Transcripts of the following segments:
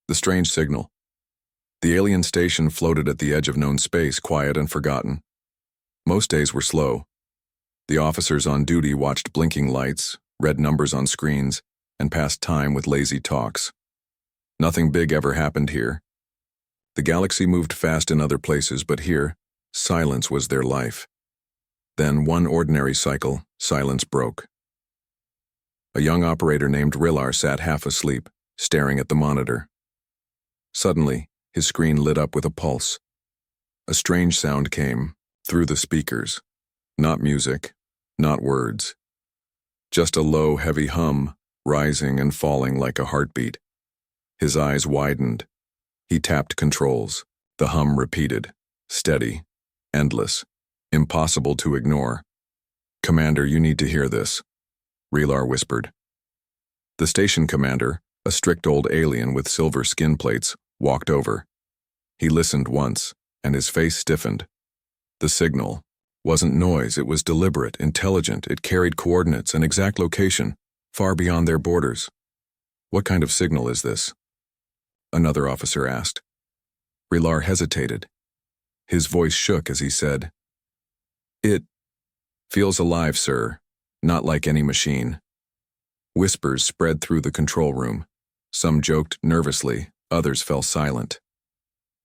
The strange signal. The alien station floated at the edge of known space, quiet and forgotten. Most days were slow. The officers on duty watched blinking lights, read numbers on screens, and passed time with lazy talks. Nothing big ever happened here. The galaxy moved fast in other places, but here, silence was their life. Then, one ordinary cycle, silence broke. A young operator named Rilar sat half asleep, staring at the monitor. Suddenly, his screen lit up with a pulse. A strange sound came, through the speakers. Not music, not words. Just a low, heavy hum, rising and falling like a heartbeat. His eyes widened. He tapped controls. The hum repeated, steady, endless, impossible to ignore. "Commander, you need to hear this," Rilar whispered. The station commander, a strict old alien with silver skin plates, walked over. He listened once, and his face stiffened. The signal wasn't noise, it was deliberate, intelligent, it carried coordinates, an exact location, far beyond their borders. "What kind of signal is this?" another officer asked. Rilar hesitated. His voice shook as he said, "It feels alive, sir, not like any machine." Whispers spread through the control room. Some joked nervously, others fell silent.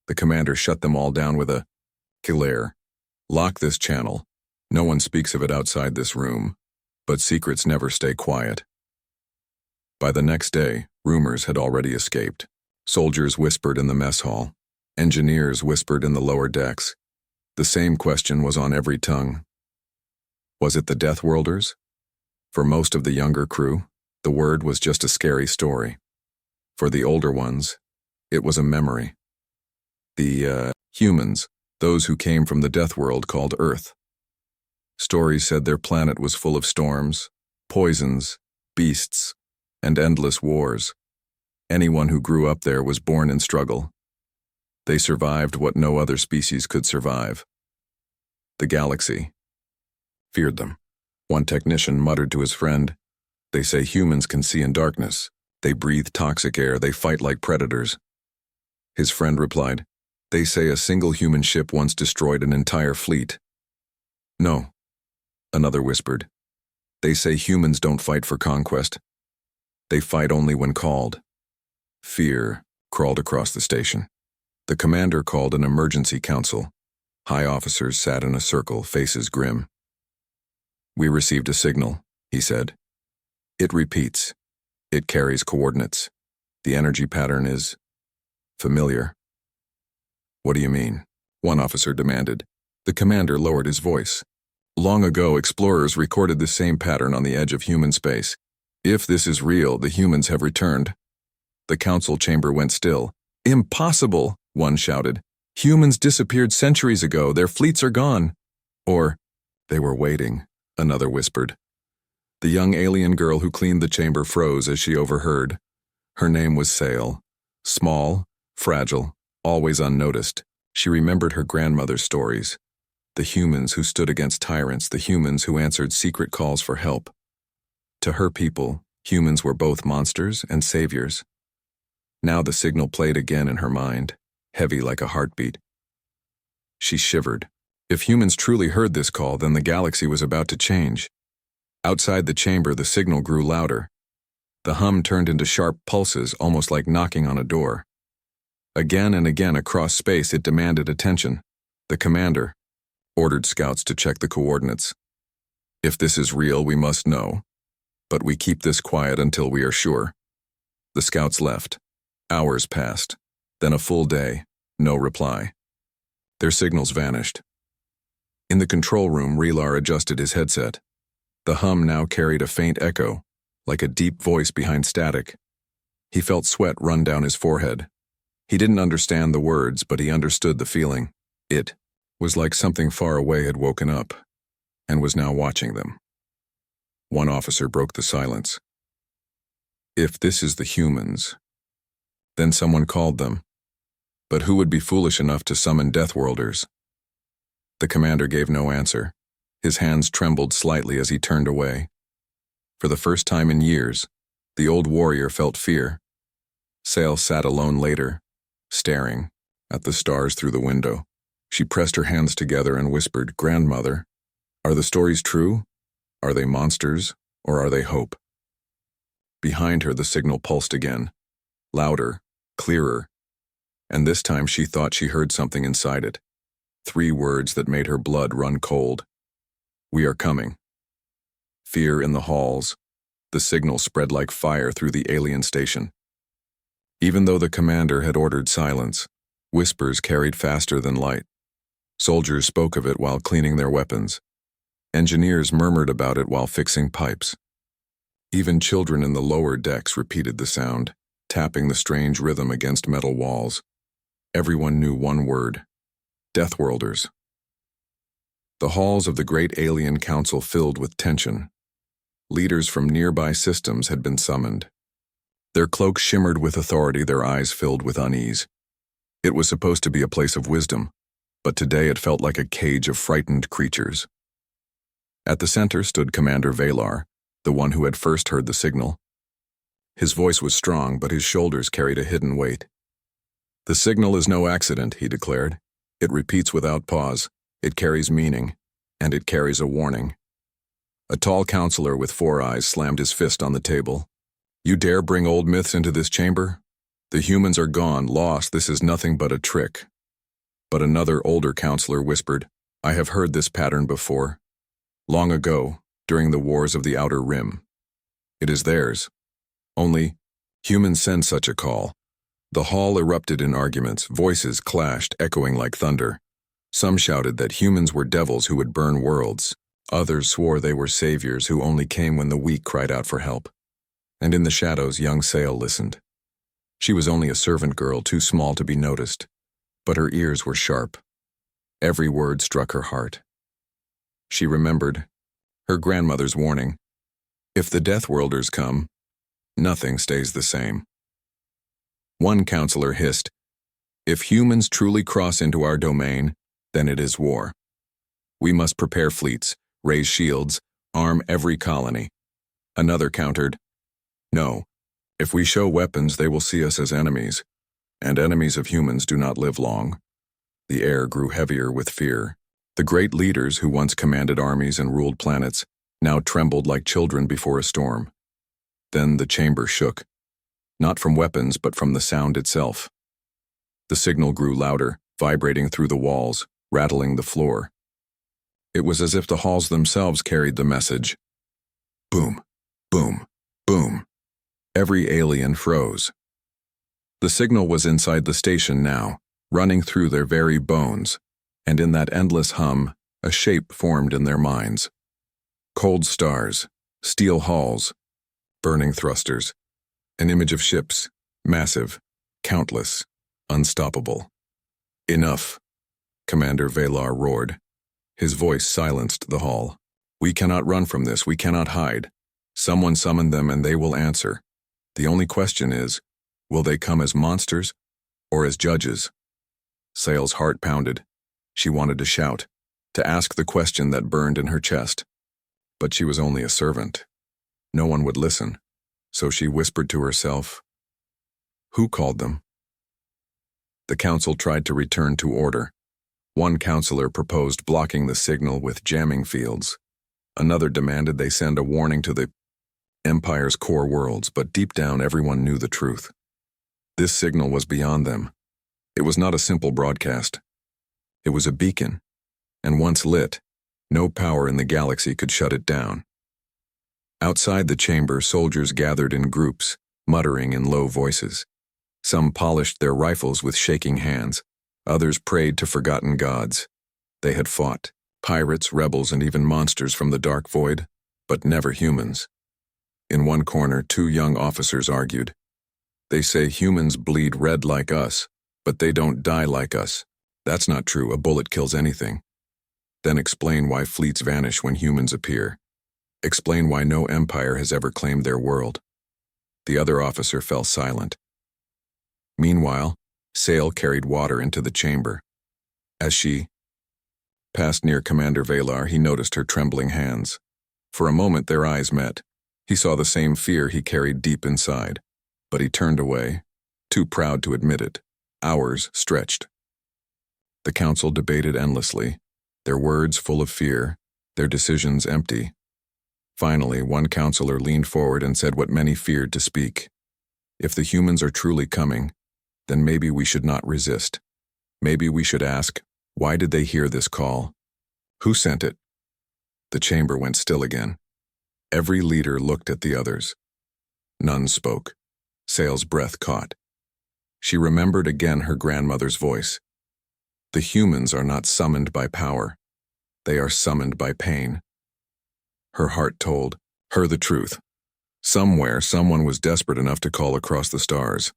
The commander shut them all down with a "Kilair, lock this channel. No one speaks of it outside this room, but secrets never stay quiet." By the next day, rumors had already escaped. Soldiers whispered in the mess hall. Engineers whispered in the lower decks. The same question was on every tongue. Was it the Deathworlders? For most of the younger crew, the word was just a scary story. For the older ones, it was a memory. The humans, those who came from the death world called Earth. Stories said their planet was full of storms, poisons, beasts, and endless wars. Anyone who grew up there was born in struggle. They survived what no other species could survive. The galaxy feared them. One technician muttered to his friend, "They say humans can see in darkness. They breathe toxic air, they fight like predators." His friend replied, "They say a single human ship once destroyed an entire fleet." "No," another whispered. "They say humans don't fight for conquest. They fight only when called." Fear crawled across the station. The commander called an emergency council. High officers sat in a circle, faces grim. "We received a signal," he said. "It repeats. It carries coordinates. The energy pattern is familiar." "What do you mean?" one officer demanded. The commander lowered his voice. "Long ago, explorers recorded the same pattern on the edge of human space. If this is real, the humans have returned." The council chamber went still. "Impossible!" one shouted. "Humans disappeared centuries ago. Their fleets are gone." Or, "They were waiting," another whispered. The young alien girl who cleaned the chamber froze as she overheard. Her name was Sail. Small, fragile, always unnoticed. She remembered her grandmother's stories. The humans who stood against tyrants, the humans who answered secret calls for help. To her people, humans were both monsters and saviors. Now the signal played again in her mind, heavy like a heartbeat. She shivered. If humans truly heard this call, then the galaxy was about to change. Outside the chamber, the signal grew louder. The hum turned into sharp pulses, almost like knocking on a door. Again and again across space, it demanded attention. The commander ordered scouts to check the coordinates. "If this is real, we must know. But we keep this quiet until we are sure." The scouts left. Hours passed. Then a full day. No reply. Their signals vanished. In the control room, Rilar adjusted his headset. The hum now carried a faint echo, like a deep voice behind static. He felt sweat run down his forehead. He didn't understand the words, but he understood the feeling. It was like something far away had woken up and was now watching them. One officer broke the silence. "If this is the humans..." Then someone called them. But who would be foolish enough to summon Deathworlders? The commander gave no answer. His hands trembled slightly as he turned away. For the first time in years, the old warrior felt fear. Sail sat alone later, staring at the stars through the window. She pressed her hands together and whispered, "Grandmother, are the stories true? Are they monsters, or are they hope?" Behind her, the signal pulsed again, louder, clearer, and this time she thought she heard something inside it. 3 words that made her blood run cold. "We are coming." Fear in the halls. The signal spread like fire through the alien station. Even though the commander had ordered silence, whispers carried faster than light. Soldiers spoke of it while cleaning their weapons. Engineers murmured about it while fixing pipes. Even children in the lower decks repeated the sound, tapping the strange rhythm against metal walls. Everyone knew one word: Deathworlders. The halls of the great alien council filled with tension. Leaders from nearby systems had been summoned. Their cloaks shimmered with authority, their eyes filled with unease. It was supposed to be a place of wisdom, but today it felt like a cage of frightened creatures. At the center stood Commander Valar, the one who had first heard the signal. His voice was strong, but his shoulders carried a hidden weight. "The signal is no accident," he declared. "It repeats without pause, it carries meaning, and it carries a warning." A tall counselor with 4 eyes slammed his fist on the table. "You dare bring old myths into this chamber? The humans are gone, lost, this is nothing but a trick." But another older counselor whispered, "I have heard this pattern before. Long ago, during the wars of the Outer Rim. It is theirs. Only, humans send such a call." The hall erupted in arguments, voices clashed, echoing like thunder. Some shouted that humans were devils who would burn worlds. Others swore they were saviors who only came when the weak cried out for help. And in the shadows, young Sail listened. She was only a servant girl, too small to be noticed, but her ears were sharp. Every word struck her heart. She remembered her grandmother's warning: if the Deathworlders come, nothing stays the same. One counselor hissed, "If humans truly cross into our domain, then it is war. We must prepare fleets, raise shields, arm every colony." Another countered, "No, if we show weapons, they will see us as enemies, and enemies of humans do not live long." The air grew heavier with fear. The great leaders who once commanded armies and ruled planets now trembled like children before a storm. Then the chamber shook, not from weapons but from the sound itself. The signal grew louder, vibrating through the walls, rattling the floor. It was as if the halls themselves carried the message. Boom, boom, boom. Every alien froze. The signal was inside the station now, running through their very bones, and in that endless hum, a shape formed in their minds. Cold stars, steel halls, burning thrusters, an image of ships, massive, countless, unstoppable. "Enough," Commander Valar roared. His voice silenced the hall. "We cannot run from this, we cannot hide. Someone summoned them and they will answer. The only question is, will they come as monsters or as judges?" Sail's heart pounded. She wanted to shout, to ask the question that burned in her chest. But she was only a servant. No one would listen, so she whispered to herself, "Who called them?" The council tried to return to order. One counselor proposed blocking the signal with jamming fields. Another demanded they send a warning to the Empire's core worlds, but deep down everyone knew the truth. This signal was beyond them. It was not a simple broadcast. It was a beacon, and once lit, no power in the galaxy could shut it down. Outside the chamber, soldiers gathered in groups, muttering in low voices. Some polished their rifles with shaking hands. Others prayed to forgotten gods. They had fought pirates, rebels, and even monsters from the dark void, but never humans. In one corner, 2 young officers argued. "They say humans bleed red like us, but they don't die like us. That's not true, a bullet kills anything. Then explain why fleets vanish when humans appear. Explain why no empire has ever claimed their world." The other officer fell silent. Meanwhile, Sail carried water into the chamber. As she passed near Commander Valar, he noticed her trembling hands. For a moment their eyes met. He saw the same fear he carried deep inside, but he turned away, too proud to admit it. Hours stretched. The council debated endlessly, their words full of fear, their decisions empty. Finally, one counselor leaned forward and said what many feared to speak. If the humans are truly coming, then maybe we should not resist. Maybe we should ask, why did they hear this call? Who sent it? The chamber went still again. Every leader looked at the others. None spoke. Sale's breath caught. She remembered again her grandmother's voice. The humans are not summoned by power. They are summoned by pain. Her heart told her the truth. Somewhere, someone was desperate enough to call across the stars,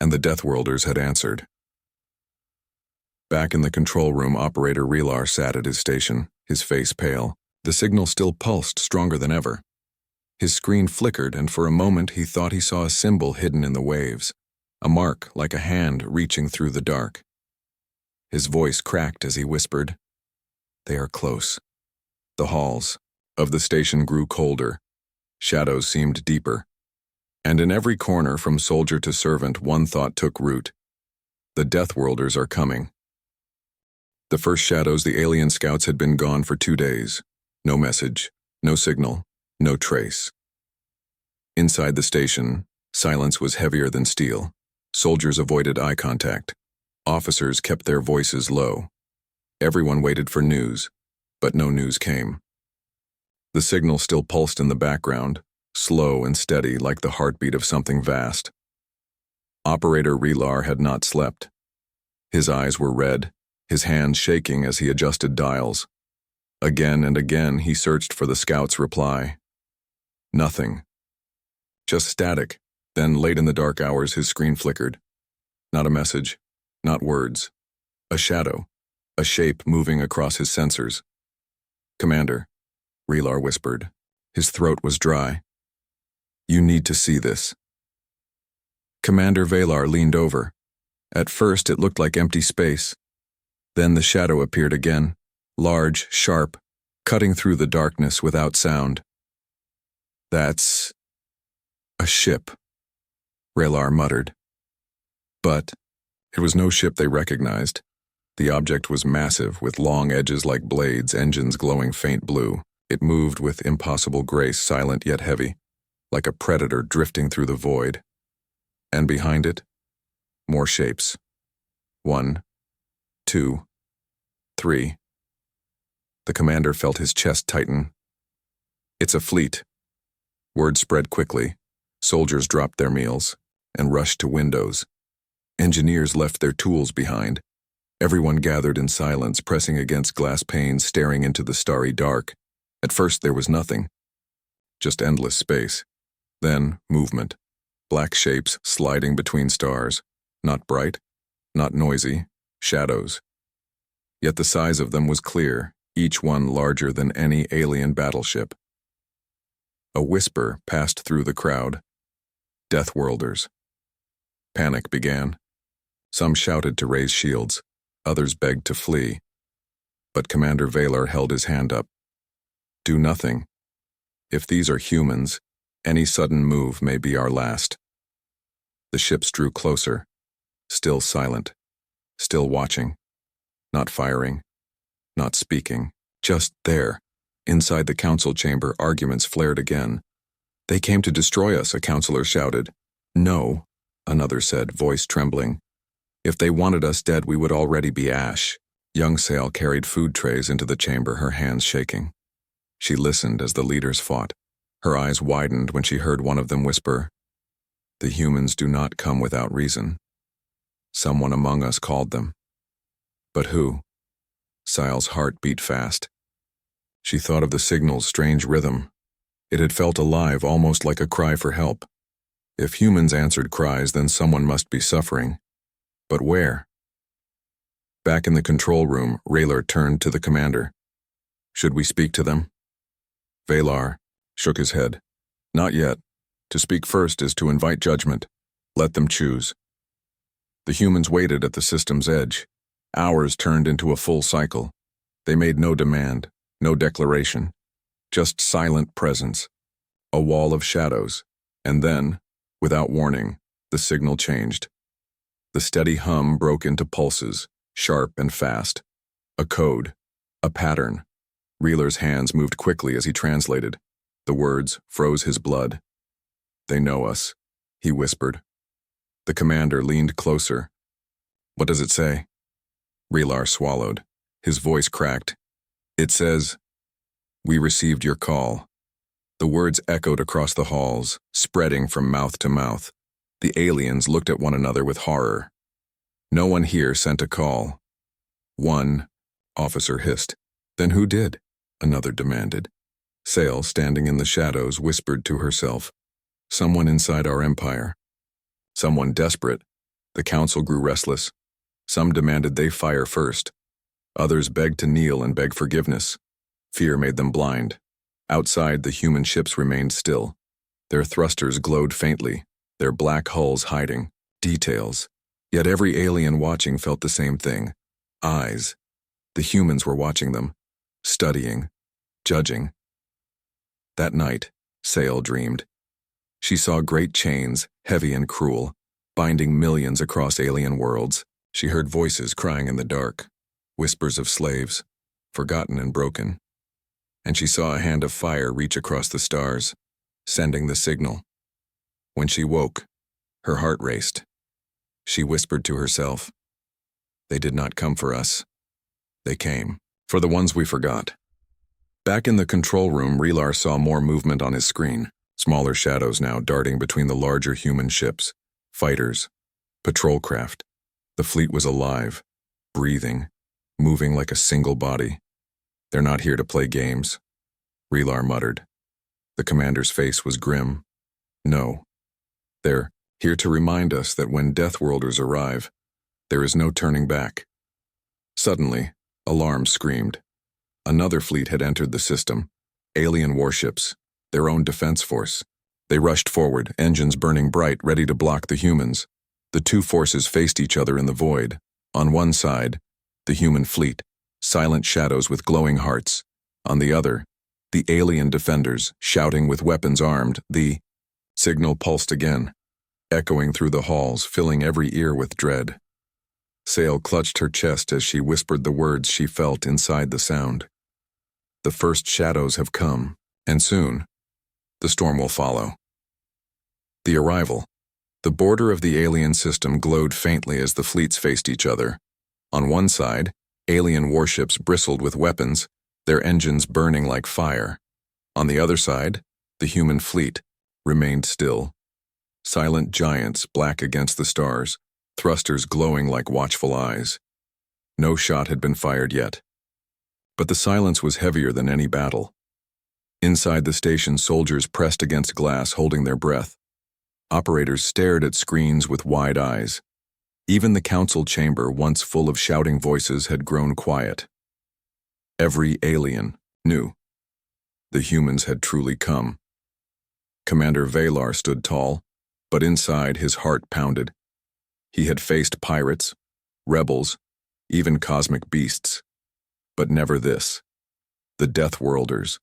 and the Deathworlders had answered. Back in the control room, Operator Relar sat at his station, his face pale. The signal still pulsed stronger than ever. His screen flickered, and for a moment he thought he saw a symbol hidden in the waves, a mark like a hand reaching through the dark. His voice cracked as he whispered, "They are close." The halls of the station grew colder. Shadows seemed deeper. And in every corner, from soldier to servant, one thought took root. The Deathworlders are coming. The first shadows, the alien scouts had been gone for 2 days. No message, no signal, no trace. Inside the station, silence was heavier than steel. Soldiers avoided eye contact. Officers kept their voices low. Everyone waited for news, but no news came. The signal still pulsed in the background, slow and steady like the heartbeat of something vast. Operator Relar had not slept. His eyes were red, his hands shaking as he adjusted dials. Again and again he searched for the scout's reply. Nothing. Just static. Then, late in the dark hours, his screen flickered. Not a message, not words. A shadow, a shape moving across his sensors. "Commander," Relar whispered. His throat was dry. "You need to see this." Commander Velar leaned over. At first it looked like empty space. Then the shadow appeared again, large, sharp, cutting through the darkness without sound. "That's a ship," Relar muttered. But it was no ship they recognized. The object was massive, with long edges like blades, engines glowing faint blue. It moved with impossible grace, silent yet heavy, like a predator drifting through the void. And behind it, more shapes. 1, 2, 3. The commander felt his chest tighten. "It's a fleet." Word spread quickly. Soldiers dropped their meals and rushed to windows. Engineers left their tools behind. Everyone gathered in silence, pressing against glass panes, staring into the starry dark. At first there was nothing. Just endless space. Then movement. Black shapes sliding between stars. Not bright, not noisy. Shadows. Yet the size of them was clear, each one larger than any alien battleship. A whisper passed through the crowd. Deathworlders. Panic began. Some shouted to raise shields. Others begged to flee. But Commander Velar held his hand up. "Do nothing. If these are humans, any sudden move may be our last." The ships drew closer, still silent, still watching, not firing, not speaking, just there. Inside the council chamber, arguments flared again. "They came to destroy us," a counselor shouted. "No," another said, voice trembling. "If they wanted us dead, we would already be ash." Young Sale carried food trays into the chamber, her hands shaking. She listened as the leaders fought. Her eyes widened when she heard one of them whisper, "The humans do not come without reason. Someone among us called them." But who? Sale's heart beat fast. She thought of the signal's strange rhythm. It had felt alive, almost like a cry for help. If humans answered cries, then someone must be suffering. But where? Back in the control room, Raylar turned to the commander. "Should we speak to them?" Velar shook his head. "Not yet. To speak first is to invite judgment. Let them choose." The humans waited at the system's edge. Hours turned into a full cycle. They made no demand, no declaration, just silent presence. A wall of shadows. And then, without warning, the signal changed. The steady hum broke into pulses, sharp and fast. A code. A pattern. Reeler's hands moved quickly as he translated. The words froze his blood. "They know us," he whispered. The commander leaned closer. "What does it say?" Reeler swallowed. His voice cracked. "It says, 'We received your call.'" The words echoed across the halls, spreading from mouth to mouth. The aliens looked at one another with horror. "No one here sent a call." "One," officer hissed. "Then who did?" another demanded. Sale, standing in the shadows, whispered to herself, "Someone inside our empire." Someone desperate. The council grew restless. Some demanded they fire first. Others begged to kneel and beg forgiveness. Fear made them blind. Outside, the human ships remained still. Their thrusters glowed faintly, their black hulls hiding. Details. Yet every alien watching felt the same thing. Eyes. The humans were watching them, studying, judging. That night, Sale dreamed. She saw great chains, heavy and cruel, binding millions across alien worlds. She heard voices crying in the dark, whispers of slaves, forgotten and broken. And she saw a hand of fire reach across the stars, sending the signal. When she woke, her heart raced. She whispered to herself, "They did not come for us. They came for the ones we forgot." Back in the control room, Reeler saw more movement on his screen. Smaller shadows now darting between the larger human ships. Fighters. Patrol craft. The fleet was alive, breathing, moving like a single body. "They're not here to play games," Reeler muttered. The commander's face was grim. "No. They're here to remind us that when Deathworlders arrive, there is no turning back." Suddenly, alarms screamed. Another fleet had entered the system. Alien warships, their own defense force. They rushed forward, engines burning bright, ready to block the humans. The two forces faced each other in the void. On one side, the human fleet, silent shadows with glowing hearts. On the other, the alien defenders, shouting with weapons armed. The signal pulsed again, echoing through the halls, filling every ear with dread. Sale clutched her chest as she whispered the words she felt inside the sound. "The first shadows have come, and soon, the storm will follow." The arrival. The border of the alien system glowed faintly as the fleets faced each other. On one side, alien warships bristled with weapons, their engines burning like fire. On the other side, the human fleet remained still. Silent giants black against the stars, thrusters glowing like watchful eyes. No shot had been fired yet. But the silence was heavier than any battle. Inside the station, soldiers pressed against glass, holding their breath. Operators stared at screens with wide eyes. Even the council chamber, once full of shouting voices, had grown quiet. Every alien knew. The humans had truly come. Commander Velar stood tall, but inside his heart pounded. He had faced pirates, rebels, even cosmic beasts. But never this. The Deathworlders,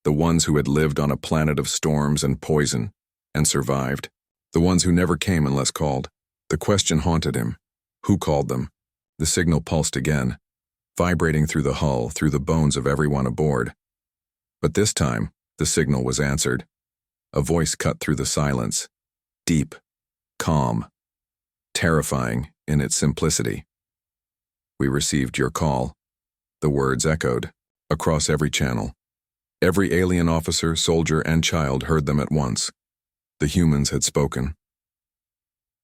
the ones who had lived on a planet of storms and poison, and survived. The ones who never came unless called. The question haunted him. Who called them? The signal pulsed again, vibrating through the hull, through the bones of everyone aboard. But this time, the signal was answered. A voice cut through the silence. Deep, calm, terrifying in its simplicity. "We received your call." The words echoed across every channel. Every alien officer, soldier, and child heard them at once. The humans had spoken.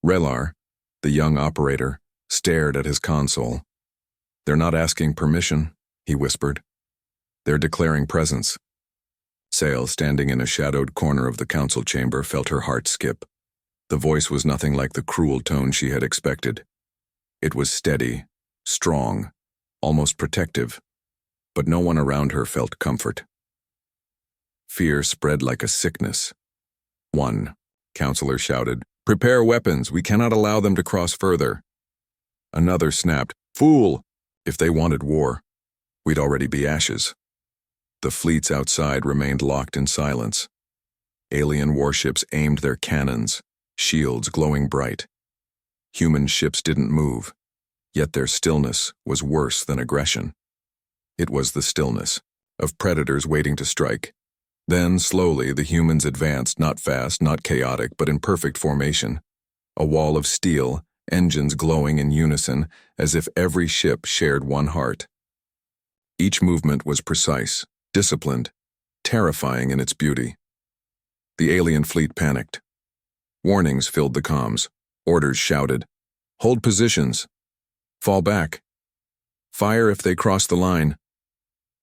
Relar, the young operator, stared at his console. "They're not asking permission," he whispered. "They're declaring presence." Sale, standing in a shadowed corner of the council chamber, felt her heart skip. The voice was nothing like the cruel tone she had expected. It was steady, strong, almost protective, but no one around her felt comfort. Fear spread like a sickness. "One," Counselor shouted, "Prepare weapons, we cannot allow them to cross further." Another snapped, "Fool! If they wanted war, we'd already be ashes." The fleets outside remained locked in silence. Alien warships aimed their cannons, shields glowing bright. Human ships didn't move, yet their stillness was worse than aggression. It was the stillness of predators waiting to strike. Then, slowly, the humans advanced, not fast, not chaotic, but in perfect formation. A wall of steel, engines glowing in unison, as if every ship shared one heart. Each movement was precise, disciplined, terrifying in its beauty. The alien fleet panicked. Warnings filled the comms. Orders shouted, "Hold positions. Fall back. Fire if they cross the line."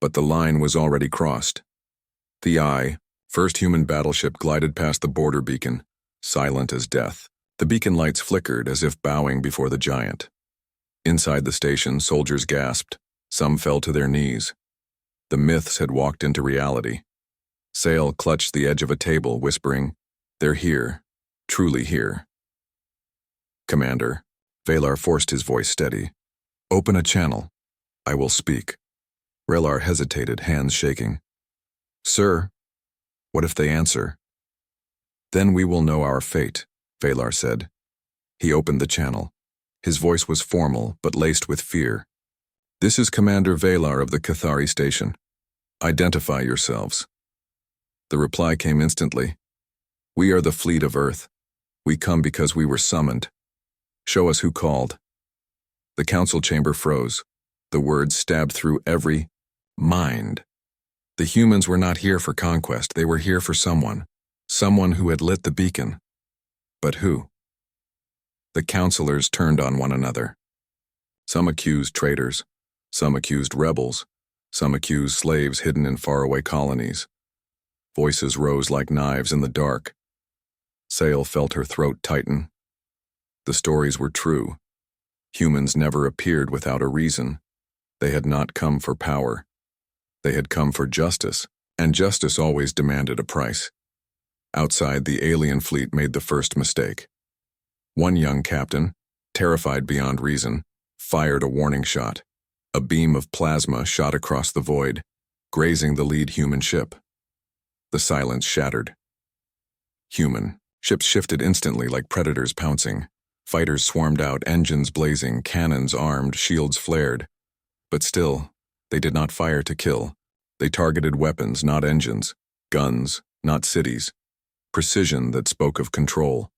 But the line was already crossed. The Eye, first human battleship, glided past the border beacon, silent as death. The beacon lights flickered as if bowing before the giant. Inside the station, soldiers gasped. Some fell to their knees. The myths had walked into reality. Sale clutched the edge of a table, whispering, "They're here, truly here." "Commander," Valar forced his voice steady. "Open a channel. I will speak." Relar hesitated, hands shaking. "Sir, what if they answer?" "Then we will know our fate," Valar said. He opened the channel. His voice was formal, but laced with fear. "This is Commander Valar of the Cathari station. Identify yourselves." The reply came instantly. "We are the fleet of Earth. We come because we were summoned. Show us who called." The council chamber froze. The words stabbed through every mind. The humans were not here for conquest. They were here for someone. Someone who had lit the beacon. But who? The counselors turned on one another. Some accused traitors. Some accused rebels. Some accused slaves hidden in faraway colonies. Voices rose like knives in the dark. Sale felt her throat tighten. The stories were true. Humans never appeared without a reason. They had not come for power. They had come for justice, and justice always demanded a price. Outside, the alien fleet made the first mistake. One young captain, terrified beyond reason, fired a warning shot. A beam of plasma shot across the void, grazing the lead human ship. The silence shattered. Human. Ships shifted instantly like predators pouncing. Fighters swarmed out, engines blazing, cannons armed, shields flared. But still, they did not fire to kill. They targeted weapons, not engines. Guns, not cities. Precision that spoke of control.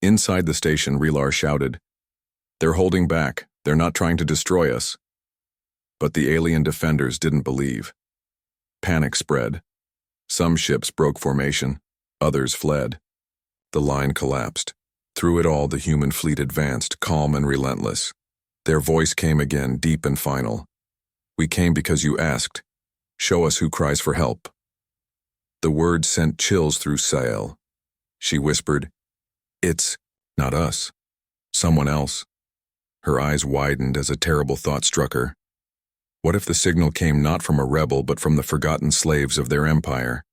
Inside the station, Relar shouted, "They're holding back. They're not trying to destroy us." But the alien defenders didn't believe. Panic spread. Some ships broke formation. Others fled. The line collapsed. Through it all, the human fleet advanced, calm and relentless. Their voice came again, deep and final. "We came because you asked. Show us who cries for help." The words sent chills through Sael. She whispered, "It's not us. Someone else." Her eyes widened as a terrible thought struck her. What if the signal came not from a rebel but from the forgotten slaves of their empire?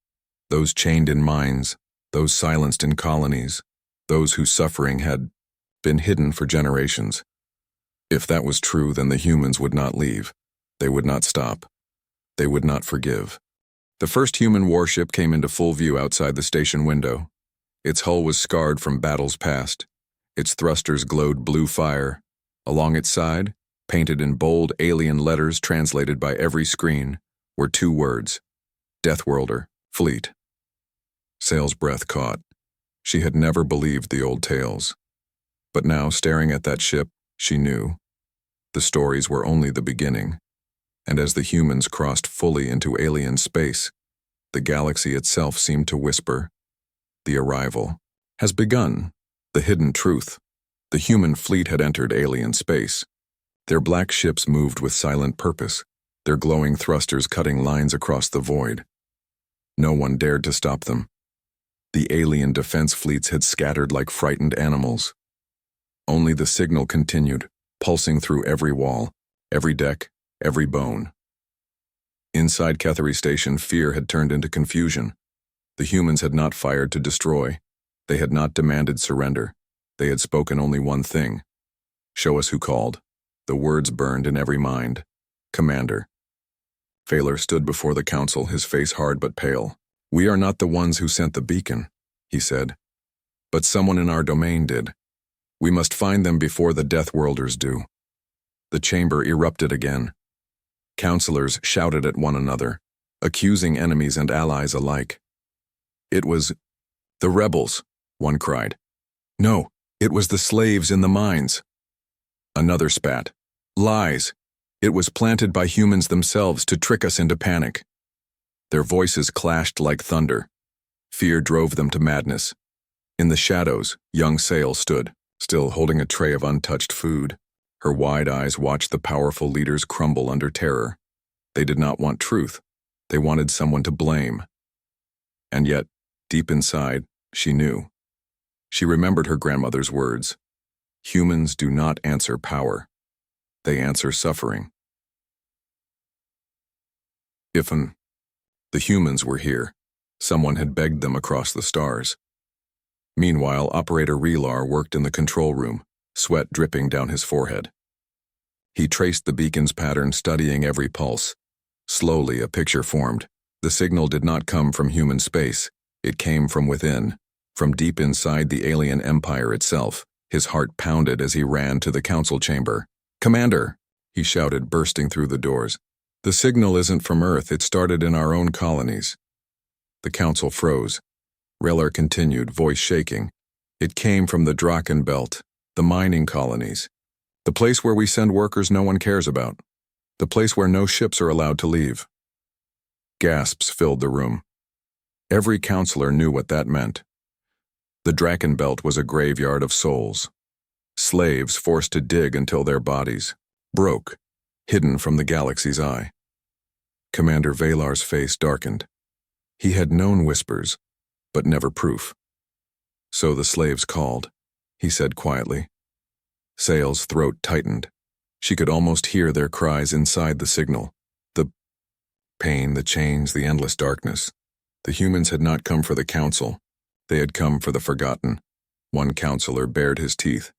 Those chained in mines, those silenced in colonies, those whose suffering had been hidden for generations. If that was true, then the humans would not leave. They would not stop. They would not forgive. The first human warship came into full view outside the station window. Its hull was scarred from battles past. Its thrusters glowed blue fire. Along its side, painted in bold alien letters translated by every screen, were two words: Deathworlder, Fleet. Sale's breath caught. She had never believed the old tales. But now, staring at that ship, she knew. The stories were only the beginning. And as the humans crossed fully into alien space, the galaxy itself seemed to whisper, "The arrival has begun." The hidden truth. The human fleet had entered alien space. Their black ships moved with silent purpose, their glowing thrusters cutting lines across the void. No one dared to stop them. The alien defense fleets had scattered like frightened animals. Only the signal continued, pulsing through every wall, every deck, every bone. Inside Cathari Station, fear had turned into confusion. The humans had not fired to destroy. They had not demanded surrender. They had spoken only one thing: "Show us who called." The words burned in every mind: "Commander." Valar stood before the council, his face hard but pale. "We are not the ones who sent the beacon," he said. "But someone in our domain did. We must find them before the Deathworlders do. The chamber erupted again. Counselors shouted at one another, accusing enemies and allies alike. It was the rebels, one cried. No, it was the slaves in the mines. Another spat. Lies. It was planted by humans themselves to trick us into panic. Their voices clashed like thunder. Fear drove them to madness. In the shadows, young Sail stood, still holding a tray of untouched food. Her wide eyes watched the powerful leaders crumble under terror. They did not want truth. They wanted someone to blame. And yet, deep inside, she knew. She remembered her grandmother's words. Humans do not answer power. They answer suffering. If the humans were here, someone had begged them across the stars. Meanwhile, Operator Relar worked in the control room, sweat dripping down his forehead. He traced the beacon's pattern, studying every pulse. Slowly, a picture formed. The signal did not come from human space. It came from within, from deep inside the alien empire itself. His heart pounded as he ran to the council chamber. "Commander," he shouted, bursting through the doors. "The signal isn't from Earth. It started in our own colonies." The council froze. Relar continued, voice shaking. "It came from the Draken Belt, the mining colonies. The place where we send workers no one cares about. The place where no ships are allowed to leave." Gasps filled the room. Every counselor knew what that meant. The Draken Belt was a graveyard of souls. Slaves forced to dig until their bodies broke, hidden from the galaxy's eye. Commander Valar's face darkened. He had known whispers, but never proof. "So the slaves called," he said quietly. Sail's throat tightened. She could almost hear their cries inside the signal. The pain, the chains, the endless darkness. The humans had not come for the council. They had come for the forgotten. One counselor bared his teeth.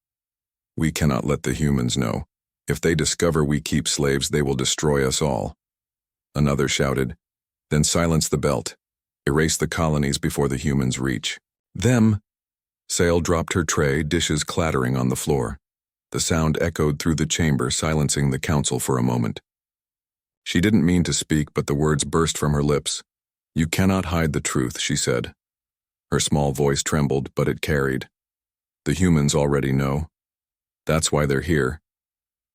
"We cannot let the humans know. If they discover we keep slaves, they will destroy us all." Another shouted, "Then silence the belt. Erase the colonies before the humans reach." "Them!" Sail dropped her tray, dishes clattering on the floor. The sound echoed through the chamber, silencing the council for a moment. She didn't mean to speak, but the words burst from her lips. "You cannot hide the truth," she said. Her small voice trembled, but it carried. "The humans already know. That's why they're here."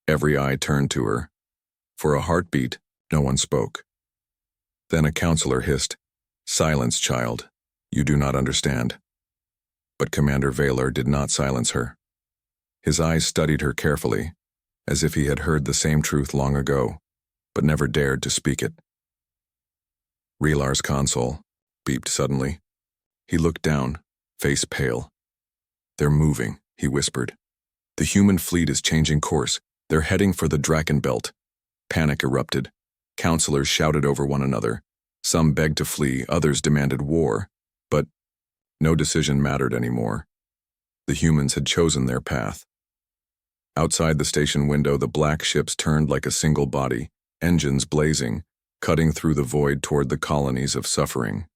Every eye turned to her. For a heartbeat, no one spoke. Then a counselor hissed, "Silence, child. You do not understand." But Commander Valar did not silence her. His eyes studied her carefully, as if he had heard the same truth long ago, but never dared to speak it. Relar's console beeped suddenly. He looked down, face pale. "They're moving," he whispered. "The human fleet is changing course. They're heading for the Draken Belt." Panic erupted. Counselors shouted over one another. Some begged to flee, others demanded war. But no decision mattered anymore. The humans had chosen their path. Outside the station window, the black ships turned like a single body, engines blazing, cutting through the void toward the colonies of suffering.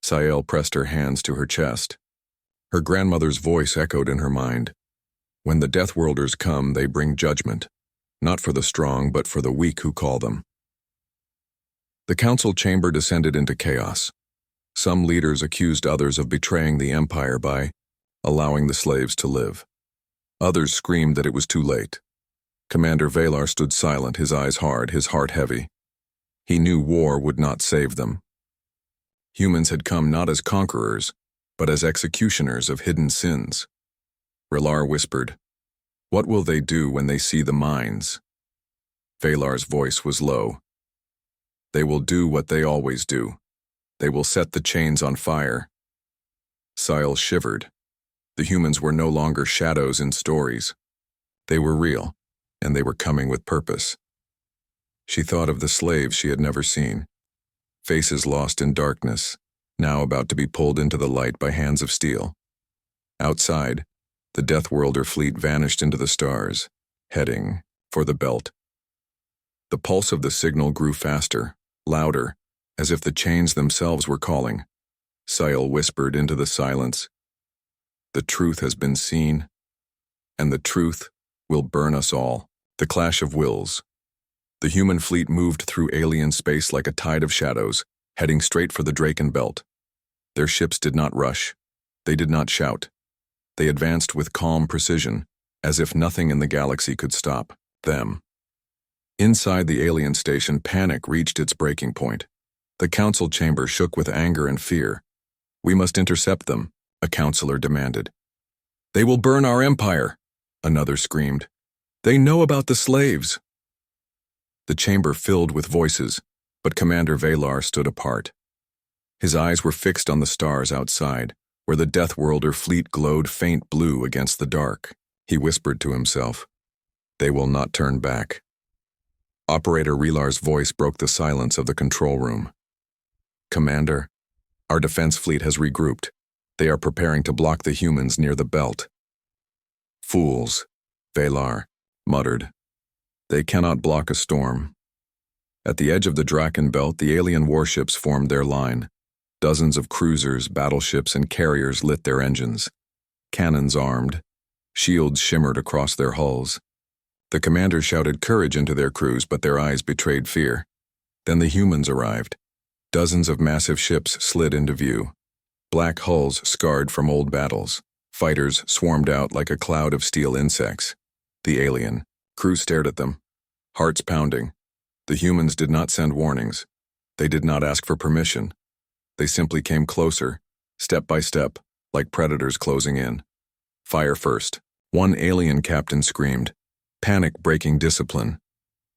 Sael pressed her hands to her chest. Her grandmother's voice echoed in her mind. "When the Deathworlders come, they bring judgment, not for the strong, but for the weak who call them." The council chamber descended into chaos. Some leaders accused others of betraying the Empire by allowing the slaves to live. Others screamed that it was too late. Commander Valar stood silent, his eyes hard, his heart heavy. He knew war would not save them. Humans had come not as conquerors, but as executioners of hidden sins. Relar whispered, "What will they do when they see the mines?" Valar's voice was low. "They will do what they always do. They will set the chains on fire." Sael shivered. The humans were no longer shadows in stories. They were real, and they were coming with purpose. She thought of the slaves she had never seen. Faces lost in darkness, now about to be pulled into the light by hands of steel. Outside, the Deathworlder fleet vanished into the stars, heading for the belt. The pulse of the signal grew faster, louder, as if the chains themselves were calling. Sael whispered into the silence, "The truth has been seen, and the truth will burn us all. The clash of wills. The human fleet moved through alien space like a tide of shadows, heading straight for the Draken Belt. Their ships did not rush. They did not shout. They advanced with calm precision, as if nothing in the galaxy could stop them. Inside the alien station, panic reached its breaking point. The council chamber shook with anger and fear. "We must intercept them," a counselor demanded. "They will burn our empire," another screamed. "They know about the slaves." The chamber filled with voices, but Commander Valar stood apart. His eyes were fixed on the stars outside, where the Deathworlder fleet glowed faint blue against the dark. He whispered to himself, "They will not turn back." Operator Relar's voice broke the silence of the control room. "Commander, our defense fleet has regrouped. They are preparing to block the humans near the belt." "Fools," Valar muttered. "They cannot block a storm." At the edge of the Draken Belt, the alien warships formed their line. Dozens of cruisers, battleships, and carriers lit their engines. Cannons armed. Shields shimmered across their hulls. The commanders shouted courage into their crews, but their eyes betrayed fear. Then the humans arrived. Dozens of massive ships slid into view. Black hulls scarred from old battles. Fighters swarmed out like a cloud of steel insects. The alien crew stared at them, hearts pounding. The humans did not send warnings. They did not ask for permission. They simply came closer, step by step, like predators closing in. "Fire first," one alien captain screamed, panic breaking discipline.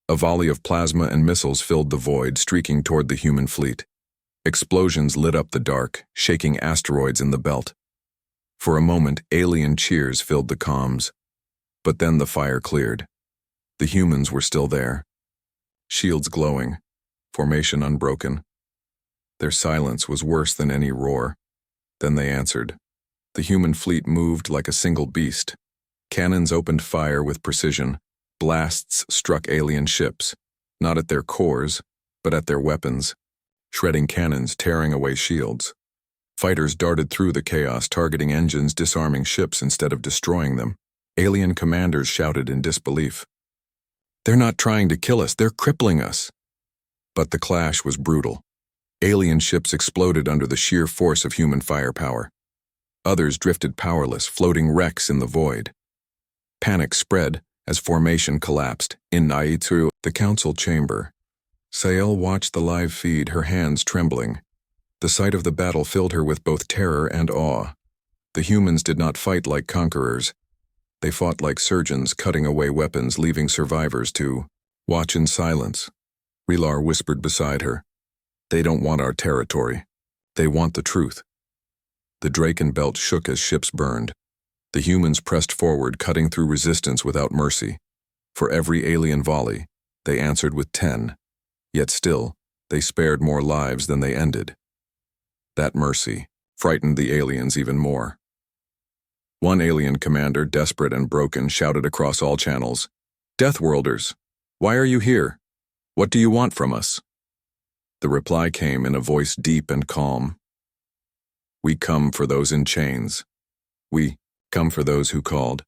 A volley of plasma and missiles filled the void, streaking toward the human fleet. Explosions lit up the dark, shaking asteroids in the belt. For a moment, alien cheers filled the comms. But then the fire cleared. The humans were still there. Shields glowing, formation unbroken. Their silence was worse than any roar. Then they answered. The human fleet moved like a single beast. Cannons opened fire with precision. Blasts struck alien ships, not at their cores, but at their weapons. Shredding cannons, tearing away shields. Fighters darted through the chaos, targeting engines, disarming ships instead of destroying them. Alien commanders shouted in disbelief. "They're not trying to kill us, they're crippling us." But the clash was brutal. Alien ships exploded under the sheer force of human firepower. Others drifted powerless, floating wrecks in the void. Panic spread as formation collapsed. In Naitru, the council chamber, Sael watched the live feed, her hands trembling. The sight of the battle filled her with both terror and awe. The humans did not fight like conquerors. They fought like surgeons, cutting away weapons, leaving survivors to watch in silence. Relar whispered beside her. "They don't want our territory. They want the truth." The Draken Belt shook as ships burned. The humans pressed forward, cutting through resistance without mercy. For every alien volley, they answered with 10. Yet still, they spared more lives than they ended. That mercy frightened the aliens even more. One alien commander, desperate and broken, shouted across all channels, "Deathworlders, why are you here? What do you want from us?" The reply came in a voice deep and calm. "We come for those in chains. We come for those who called."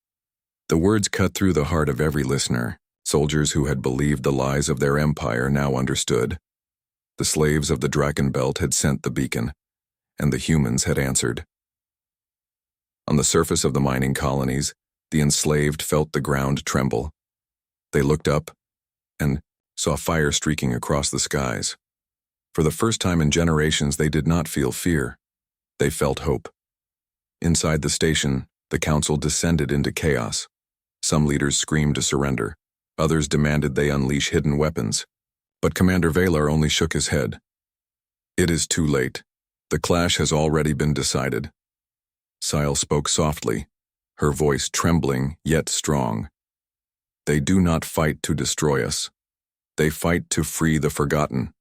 The words cut through the heart of every listener. Soldiers who had believed the lies of their empire now understood. The slaves of the Draken Belt had sent the beacon, and the humans had answered. On the surface of the mining colonies, the enslaved felt the ground tremble. They looked up and saw fire streaking across the skies. For the first time in generations, they did not feel fear. They felt hope. Inside the station, the council descended into chaos. Some leaders screamed to surrender. Others demanded they unleash hidden weapons. But Commander Valar only shook his head. "It is too late. The clash has already been decided." Sael spoke softly, her voice trembling yet strong. "They do not fight to destroy us. They fight to free the forgotten."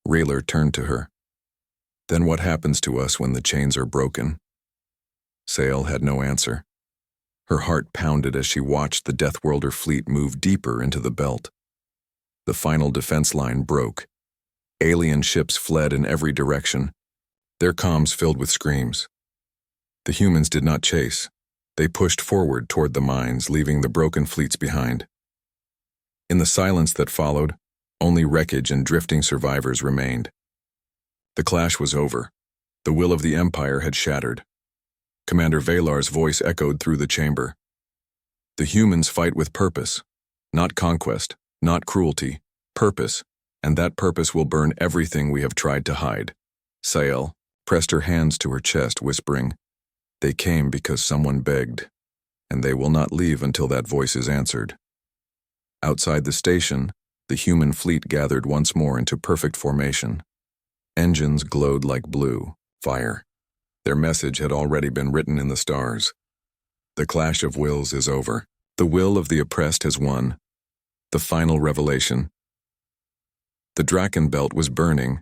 Raylar turned to her. "Then what happens to us when the chains are broken?" Sael had no answer. Her heart pounded as she watched the Deathworlder fleet move deeper into the belt. The final defense line broke. Alien ships fled in every direction, their comms filled with screams. The humans did not chase. They pushed forward toward the mines, leaving the broken fleets behind. In the silence that followed, only wreckage and drifting survivors remained. The clash was over. The will of the Empire had shattered. Commander Valar's voice echoed through the chamber. The humans fight with purpose, not conquest, not cruelty, purpose, and that purpose will burn everything we have tried to hide. Sael pressed her hands to her chest, whispering, "They came because someone begged, and they will not leave until that voice is answered." Outside the station, the human fleet gathered once more into perfect formation. Engines glowed like blue fire. Their message had already been written in the stars. The clash of wills is over. The will of the oppressed has won. The final revelation. The Draken Belt was burning,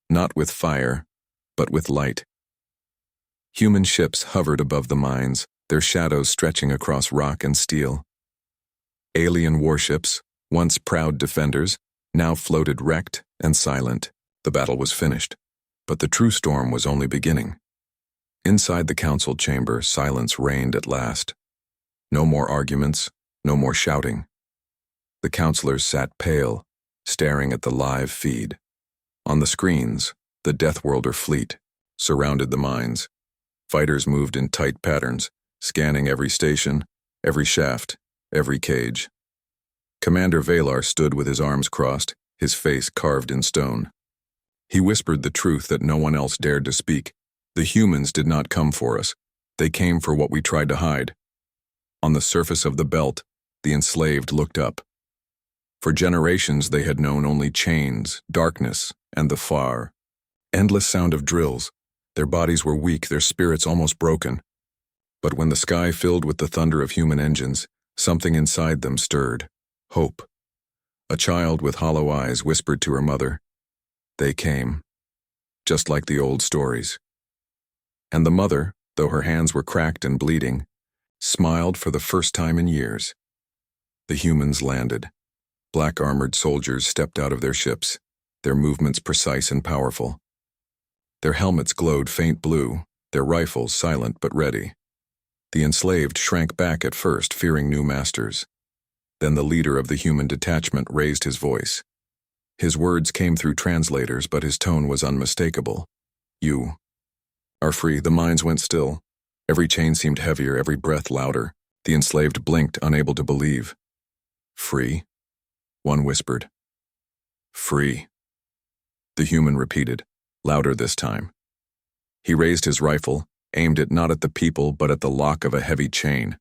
not with fire, but with light. Human ships hovered above the mines, their shadows stretching across rock and steel. Alien warships, once proud defenders, now floated wrecked and silent. The battle was finished, but the true storm was only beginning. Inside the council chamber, silence reigned at last. No more arguments, no more shouting. The councilors sat pale, staring at the live feed. On the screens, the Deathworlder fleet surrounded the mines. Fighters moved in tight patterns, scanning every station, every shaft, every cage. Commander Valar stood with his arms crossed, his face carved in stone. He whispered the truth that no one else dared to speak. The humans did not come for us. They came for what we tried to hide. On the surface of the belt, the enslaved looked up. For generations they had known only chains, darkness, and the far. Endless sound of drills. Their bodies were weak, their spirits almost broken. But when the sky filled with the thunder of human engines, something inside them stirred. Hope. A child with hollow eyes whispered to her mother, "They came." Just like the old stories. And the mother, though her hands were cracked and bleeding, smiled for the first time in years. The humans landed. Black-armored soldiers stepped out of their ships, their movements precise and powerful. Their helmets glowed faint blue, their rifles silent but ready. The enslaved shrank back at first, fearing new masters. Then the leader of the human detachment raised his voice. His words came through translators, but his tone was unmistakable. "You are free." The mines went still. Every chain seemed heavier, every breath louder. The enslaved blinked, unable to believe. "Free?" One whispered. "Free." The human repeated, louder this time. He raised his rifle, aimed it not at the people but at the lock of a heavy chain.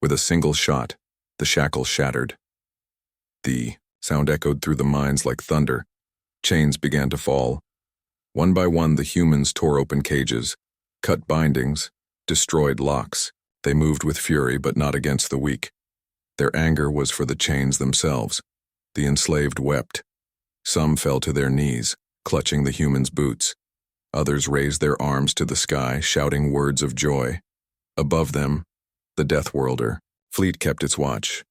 With a single shot, the shackle shattered. The sound echoed through the mines like thunder. Chains began to fall. One by one the humans tore open cages, cut bindings, destroyed locks. They moved with fury but not against the weak. Their anger was for the chains themselves. The enslaved wept. Some fell to their knees, clutching the humans' boots. Others raised their arms to the sky, shouting words of joy. Above them, the Deathworlder fleet kept its watch.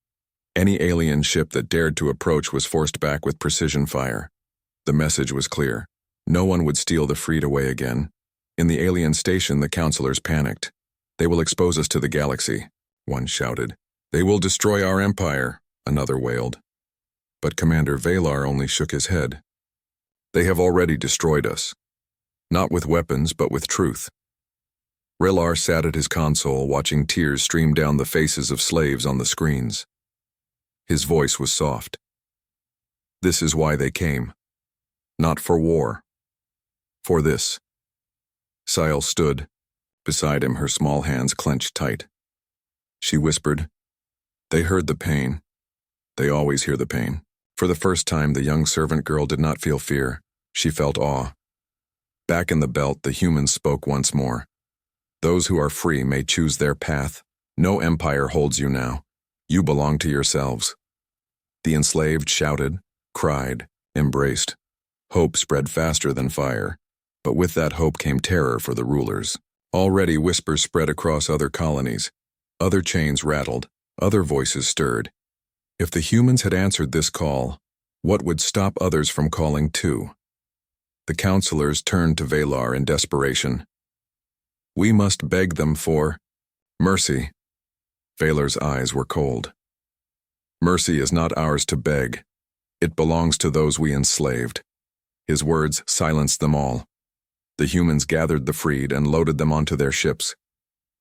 Any alien ship that dared to approach was forced back with precision fire. The message was clear. No one would steal the freed away again. In the alien station, the councilors panicked. "They will expose us to the galaxy," one shouted. "They will destroy our empire," another wailed. But Commander Valar only shook his head. "They have already destroyed us. Not with weapons, but with truth." Relar sat at his console, watching tears stream down the faces of slaves on the screens. His voice was soft. "This is why they came. Not for war. For this." Sael stood. Beside him, her small hands clenched tight. She whispered, "They heard the pain. They always hear the pain." For the first time, the young servant girl did not feel fear. She felt awe. Back in the belt, the humans spoke once more. "Those who are free may choose their path. No empire holds you now. You belong to yourselves." The enslaved shouted, cried, embraced. Hope spread faster than fire, but with that hope came terror for the rulers. Already whispers spread across other colonies. Other chains rattled, other voices stirred. If the humans had answered this call, what would stop others from calling too? The councilors turned to Valar in desperation. "We must beg them for..." Mercy. Vaylor's eyes were cold. Mercy is not ours to beg. It belongs to those we enslaved. His words silenced them all. The humans gathered the freed and loaded them onto their ships,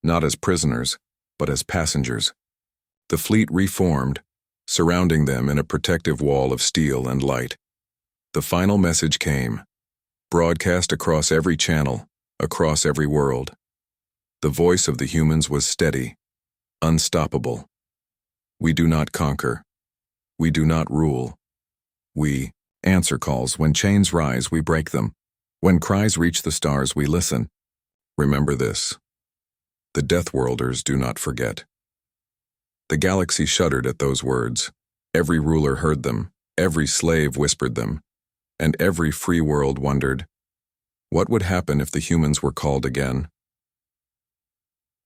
not as prisoners, but as passengers. The fleet reformed, surrounding them in a protective wall of steel and light. The final message came, broadcast across every channel, across every world. The voice of the humans was steady, unstoppable. We do not conquer. We do not rule. We answer calls. When chains rise, we break them. When cries reach the stars, we listen. Remember this. The Deathworlders do not forget. The galaxy shuddered at those words. Every ruler heard them, every slave whispered them, and every free world wondered, what would happen if the humans were called again?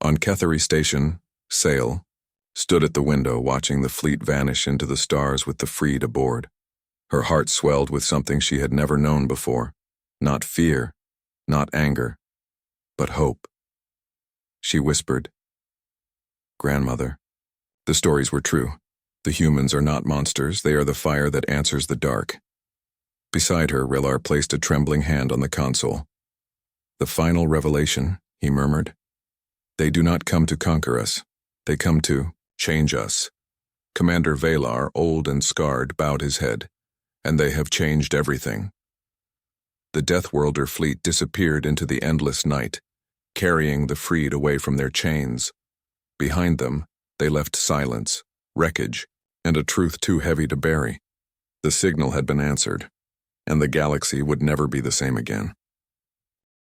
On Kethery Station, Sail stood at the window watching the fleet vanish into the stars with the freed aboard. Her heart swelled with something she had never known before. Not fear, not anger, but hope. She whispered, "Grandmother." The stories were true. The humans are not monsters, they are the fire that answers the dark. Beside her, Rillar placed a trembling hand on the console. "The final revelation," he murmured. "They do not come to conquer us. They come to change us." Commander Vaylor, old and scarred, bowed his head. "And they have changed everything." The Deathworlder fleet disappeared into the endless night, carrying the freed away from their chains. Behind them, they left silence, wreckage, and a truth too heavy to bury. The signal had been answered, and the galaxy would never be the same again.